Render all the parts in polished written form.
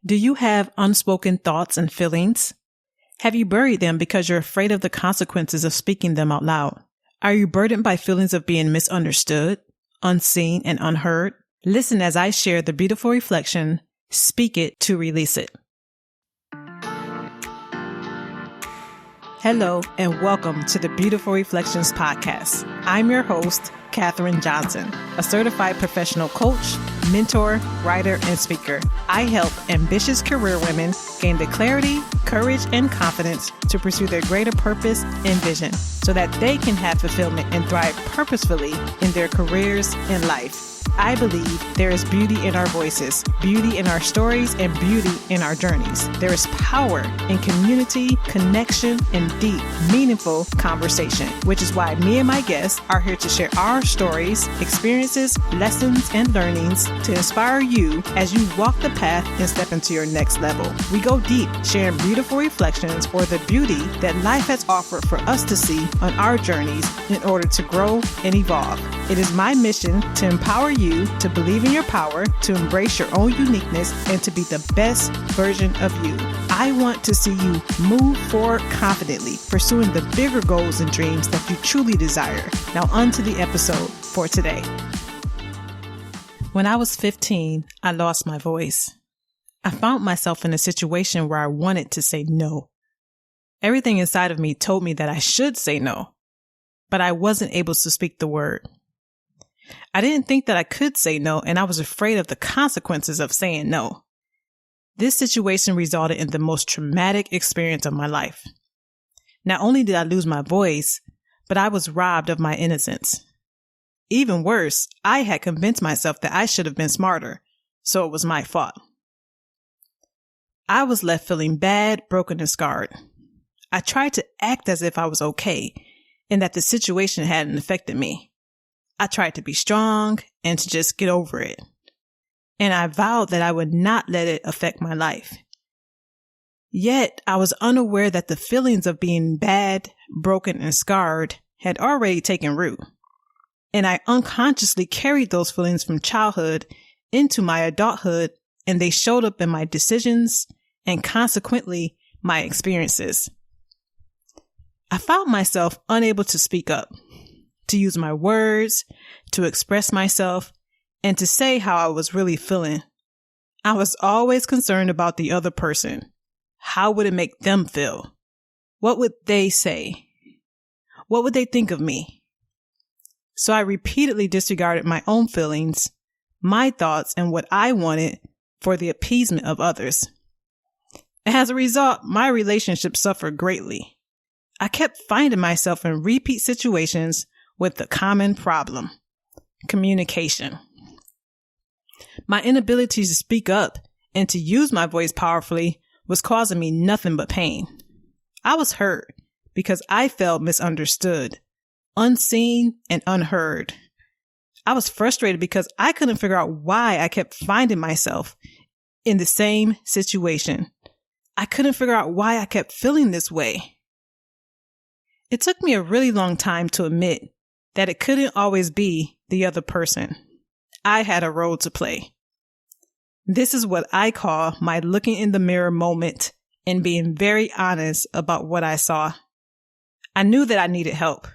Do you have unspoken thoughts and feelings? Have you buried them because you're afraid of the consequences of speaking them out loud? Are you burdened by feelings of being misunderstood, unseen, and unheard? Listen as I share the beautiful reflection, Speak It to Release It. Hello, and welcome to the Beautiful Reflections podcast. I'm your host, Katherine Johnson, a certified professional coach, mentor, writer, and speaker. I help ambitious career women gain the clarity, courage, and confidence to pursue their greater purpose and vision so that they can have fulfillment and thrive purposefully in their careers and life. I believe there is beauty in our voices, beauty in our stories, and beauty in our journeys. There is power in community, connection, and deep, meaningful conversation, which is why me and my guests are here to share our stories, experiences, lessons, and learnings to inspire you as you walk the path and step into your next level. We go deep, sharing beautiful reflections or the beauty that life has offered for us to see on our journeys in order to grow and evolve. It is my mission to empower you to believe in your power, to embrace your own uniqueness, and to be the best version of you. I want to see you move forward confidently, pursuing the bigger goals and dreams that you truly desire. Now on to the episode for today. When I was 15, I lost my voice. I found myself in a situation where I wanted to say no. Everything inside of me told me that I should say no, but I wasn't able to speak the word. I didn't think that I could say no, and I was afraid of the consequences of saying no. This situation resulted in the most traumatic experience of my life. Not only did I lose my voice, but I was robbed of my innocence. Even worse, I had convinced myself that I should have been smarter, so it was my fault. I was left feeling bad, broken, and scarred. I tried to act as if I was okay, and that the situation hadn't affected me. I tried to be strong and to just get over it. And I vowed that I would not let it affect my life. Yet I was unaware that the feelings of being bad, broken, and scarred had already taken root. And I unconsciously carried those feelings from childhood into my adulthood, and they showed up in my decisions and consequently my experiences. I found myself unable to speak up, to use my words, to express myself, and to say how I was really feeling. I was always concerned about the other person. How would it make them feel? What would they say? What would they think of me? So I repeatedly disregarded my own feelings, my thoughts, and what I wanted for the appeasement of others. As a result, my relationship suffered greatly. I kept finding myself in repeat situations with the common problem, communication. My inability to speak up and to use my voice powerfully was causing me nothing but pain. I was hurt because I felt misunderstood, unseen, and unheard. I was frustrated because I couldn't figure out why I kept finding myself in the same situation. I couldn't figure out why I kept feeling this way. It took me a really long time to admit that it couldn't always be the other person. I had a role to play. This is what I call my looking in the mirror moment and being very honest about what I saw. I knew that I needed help.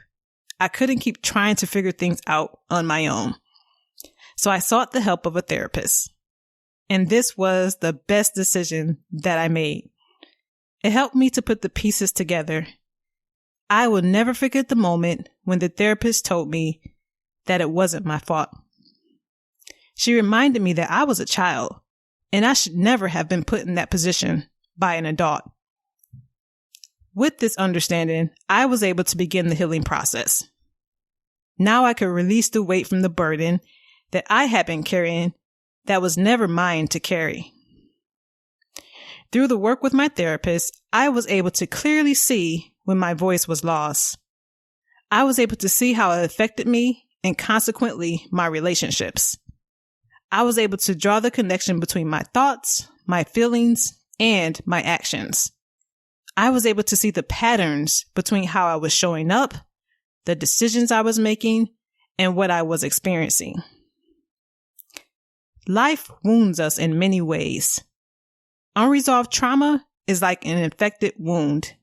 I couldn't keep trying to figure things out on my own. So I sought the help of a therapist. And this was the best decision that I made. It helped me to put the pieces together. I will never forget the moment when the therapist told me that it wasn't my fault. She reminded me that I was a child and I should never have been put in that position by an adult. With this understanding, I was able to begin the healing process. Now I could release the weight from the burden that I had been carrying that was never mine to carry. Through the work with my therapist, I was able to clearly see when my voice was lost. I was able to see how it affected me and consequently my relationships. I was able to draw the connection between my thoughts, my feelings, and my actions. I was able to see the patterns between how I was showing up, the decisions I was making, and what I was experiencing. Life wounds us in many ways. Unresolved trauma is like an infected wound.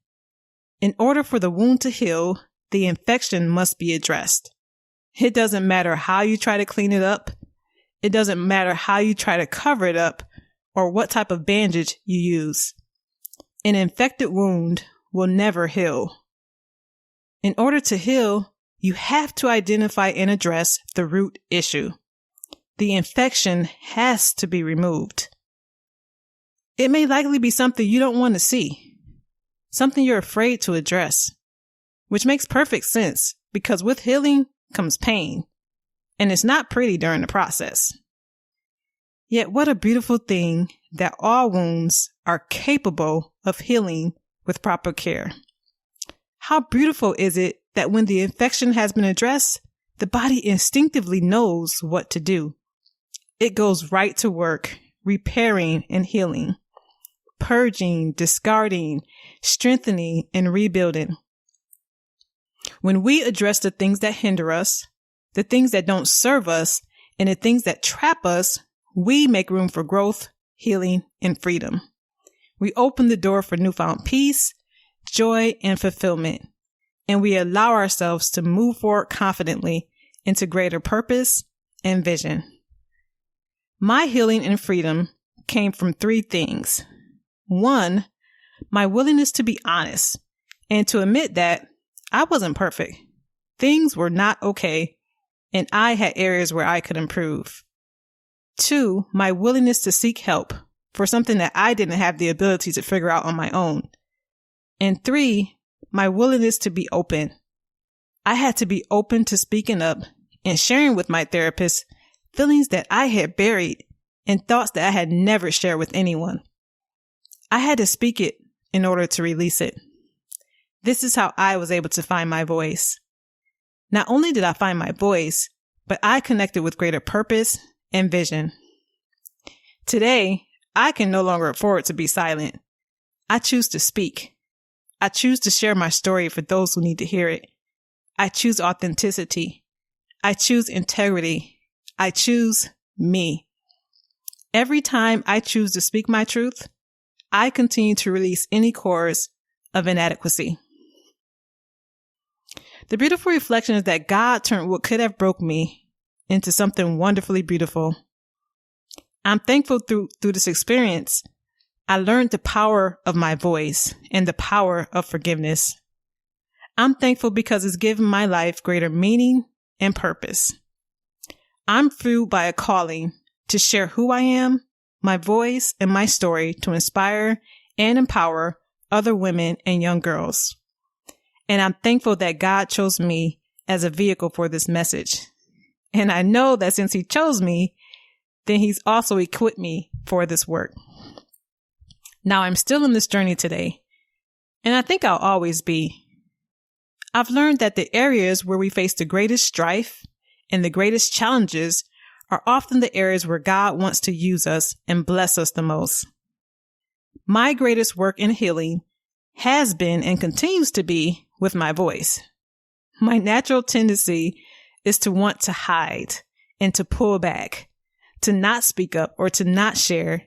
In order for the wound to heal, the infection must be addressed. It doesn't matter how you try to clean it up. It doesn't matter how you try to cover it up or what type of bandage you use. An infected wound will never heal. In order to heal, you have to identify and address the root issue. The infection has to be removed. It may likely be something you don't want to see, something you're afraid to address, which makes perfect sense because with healing comes pain, and it's not pretty during the process. Yet what a beautiful thing that all wounds are capable of healing with proper care. How beautiful is it that when the infection has been addressed, the body instinctively knows what to do. It goes right to work, repairing and healing, purging, discarding, strengthening, and rebuilding. When we address the things that hinder us, the things that don't serve us, and the things that trap us, we make room for growth, healing, and freedom. We open the door for newfound peace, joy, and fulfillment, and we allow ourselves to move forward confidently into greater purpose and vision. My healing and freedom came from 3 things. 1, my willingness to be honest and to admit that I wasn't perfect. Things were not okay, and I had areas where I could improve. 2, my willingness to seek help for something that I didn't have the ability to figure out on my own. And 3, my willingness to be open. I had to be open to speaking up and sharing with my therapist feelings that I had buried and thoughts that I had never shared with anyone. I had to speak it in order to release it. This is how I was able to find my voice. Not only did I find my voice, but I connected with greater purpose and vision. Today, I can no longer afford to be silent. I choose to speak. I choose to share my story for those who need to hear it. I choose authenticity. I choose integrity. I choose me. Every time I choose to speak my truth, I continue to release any cords of inadequacy. The beautiful reflection is that God turned what could have broke me into something wonderfully beautiful. I'm thankful through this experience, I learned the power of my voice and the power of forgiveness. I'm thankful because it's given my life greater meaning and purpose. I'm fueled by a calling to share who I am, my voice, and my story to inspire and empower other women and young girls. And I'm thankful that God chose me as a vehicle for this message. And I know that since He chose me, then He's also equipped me for this work. Now I'm still in this journey today, and I think I'll always be. I've learned that the areas where we face the greatest strife and the greatest challenges are often the areas where God wants to use us and bless us the most. My greatest work in healing has been and continues to be with my voice. My natural tendency is to want to hide and to pull back, to not speak up or to not share,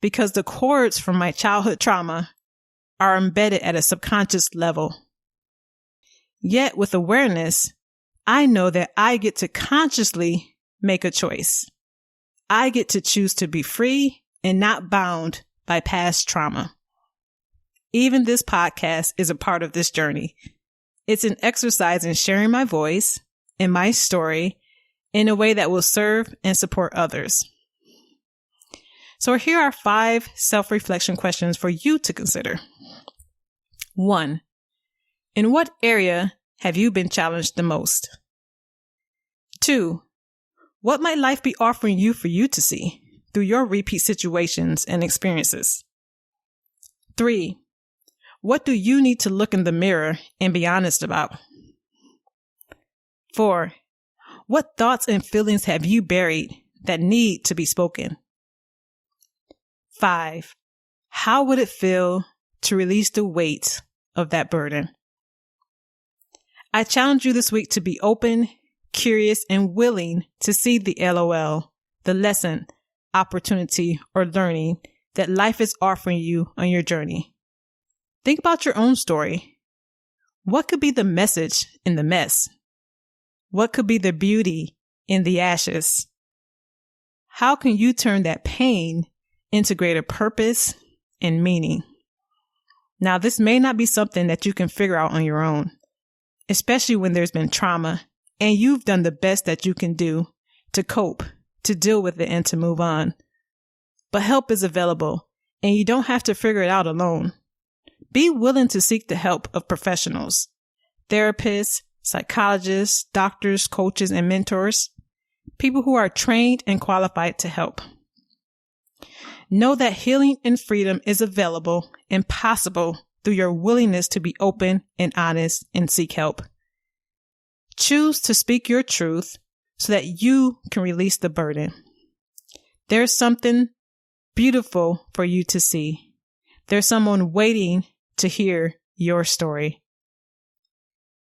because the cords from my childhood trauma are embedded at a subconscious level. Yet with awareness, I know that I get to consciously make a choice. I get to choose to be free and not bound by past trauma. Even this podcast is a part of this journey. It's an exercise in sharing my voice and my story in a way that will serve and support others. So here are 5 self-reflection questions for you to consider. 1. In what area have you been challenged the most? 2. What might life be offering you for you to see through your repeat situations and experiences? 3. What do you need to look in the mirror and be honest about? 4. What thoughts and feelings have you buried that need to be spoken? 5. How would it feel to release the weight of that burden? I challenge you this week to be open, curious, and willing to see the LOL, the lesson, opportunity, or learning that life is offering you on your journey. Think about your own story. What could be the message in the mess? What could be the beauty in the ashes? How can you turn that pain into greater purpose and meaning? Now, this may not be something that you can figure out on your own, especially when there's been trauma and you've done the best that you can do to cope, to deal with it, and to move on. But help is available, and you don't have to figure it out alone. Be willing to seek the help of professionals, therapists, psychologists, doctors, coaches, and mentors, people who are trained and qualified to help. Know that healing and freedom is available and possible through your willingness to be open and honest and seek help. Choose to speak your truth so that you can release the burden. There's something beautiful for you to see. There's someone waiting to hear your story.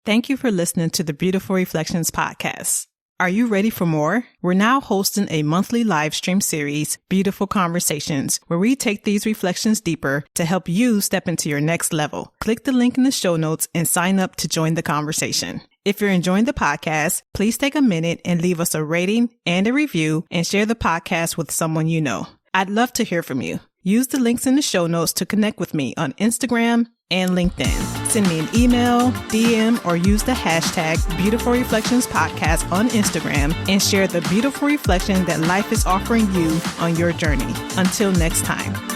Thank you for listening to the Beautiful Reflections podcast. Are you ready for more? We're now hosting a monthly live stream series, Beautiful Conversations, where we take these reflections deeper to help you step into your next level. Click the link in the show notes and sign up to join the conversation. If you're enjoying the podcast, please take a minute and leave us a rating and a review and share the podcast with someone you know. I'd love to hear from you. Use the links in the show notes to connect with me on Instagram and LinkedIn. Send me an email, DM, or use the hashtag Beautiful Reflections Podcast on Instagram and share the beautiful reflection that life is offering you on your journey. Until next time.